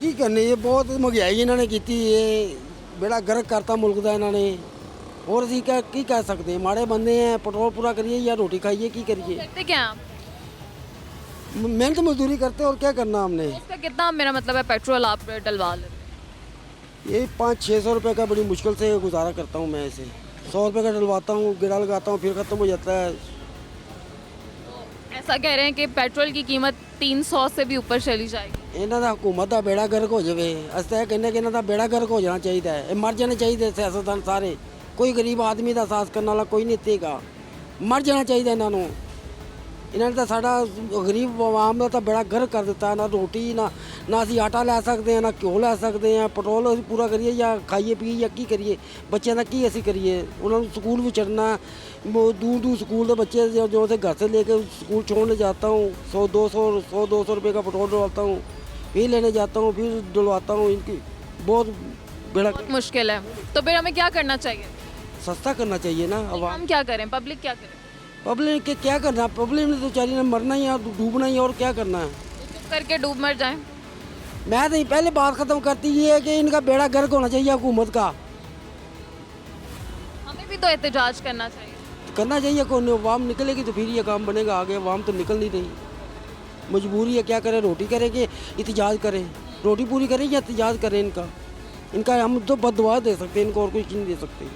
ਕੀ ਕਰਨੇ ਇਹ ਬਹੁਤ ਮਹਿੰਗਾਈ ਇਹਨਾਂ ਨੇ ਕੀਤੀ ਇਹ ਬੇੜਾ ਗਰਕ ਕਰਤਾ ਮੁਲਕ ਦਾ ਇਹਨਾਂ ਨੇ ਹੋਰ ਅਸੀਂ ਕੀ ਕਹਿ ਸਕਦੇ ਹਾਂ ਮਾੜੇ ਬੰਦੇ ਆ पेट्रोल पूरा करिए या रोटी खाइए की करिए करते क्या हैं आप? मेहनत मजदूरी करते और क्या करना हमने उसका कितना मेरा मतलब है पेट्रोल आप डलवा लेते हैं? ये 500-600 रुपये का बड़ी मुश्किल से गुजारा करता हूँ मैं इसे 100 रुपये का डलवाता हूँ गिरा लगाता हूँ फिर ख़त्म हो जाता है। ऐसा कह रहे हैं कि पेट्रोल की कीमत 300 से भी ऊपर चली जाएगी। ਇਹਨਾਂ ਦਾ ਹਕੂਮਤ ਦਾ ਬੇੜਾ ਗਰਕ ਹੋ ਜਾਵੇ ਅਸੀਂ ਤਾਂ ਇਹ ਕਹਿੰਦੇ ਕਿ ਇਹਨਾਂ ਦਾ ਬੇੜਾ ਗਰਕ ਹੋ ਜਾਣਾ ਚਾਹੀਦਾ ਹੈ ਇਹ ਮਰ ਜਾਣੇ ਚਾਹੀਦੇ ਸਿਆਸਤਦਾਨ ਸਾਰੇ ਕੋਈ ਗਰੀਬ ਆਦਮੀ ਦਾ ਸਾਥ ਕਰਨ ਵਾਲਾ ਕੋਈ ਨਹੀਂ ਇੱਥੇਗਾ ਮਰ ਜਾਣਾ ਚਾਹੀਦਾ ਇਹਨਾਂ ਨੂੰ ਇਹਨਾਂ ਨੇ ਤਾਂ ਸਾਡਾ ਗਰੀਬ ਆਵਾਮ ਦਾ ਤਾਂ ਬੇੜਾ ਗਰਕ ਕਰ ਦਿੱਤਾ ਨਾ ਰੋਟੀ ਨਾ ਅਸੀਂ ਆਟਾ ਲੈ ਸਕਦੇ ਹਾਂ ਨਾ ਘਿਓ ਲੈ ਸਕਦੇ ਹਾਂ ਪੈਟਰੋਲ ਅਸੀਂ ਪੂਰਾ ਕਰੀਏ ਜਾਂ ਖਾਈਏ ਪੀਏ ਜਾਂ ਕੀ ਕਰੀਏ ਬੱਚਿਆਂ ਦਾ ਕੀ ਅਸੀਂ ਕਰੀਏ ਉਹਨਾਂ ਨੂੰ ਸਕੂਲ ਵੀ ਛੱਡਣਾ दूर दूर स्कूल के बच्चे जो से घर से लेके स्कूल छोड़ने जाता हूँ 100-200 रुपये का पेट्रोल डलवाता हूँ फिर लेने जाता हूँ फिर डलवाता हूँ इनकी बहुत बड़ा बहुत मुश्किल है, तो फिर हमें क्या करना चाहिए? सस्ता करना चाहिए ना अब हम क्या करें, पब्लिक क्या करे? पब्लिक के क्या करना पब्लिक ने तो चारी ने मरना ही है डूबना ही है और क्या करना है चुप करके डूब मर जाएं? मैं तो पहले बात ख़त्म करती ये है कि इनका बेड़ा गर्क होना चाहिए हुकूमत का हमें भी तो एहतजाज करना चाहिए। करना चाहिए कौन अवाम निकलेगी तो फिर ये काम बनेगा आगे अवाम तो निकल नहीं रही मजबूरी है क्या करें रोटी करेंगे एहतजाज करें रोटी पूरी करें या एहतजाज करें इनका हम तो बददुआ दे सकते हैं इनको और कुछ नहीं दे सकते।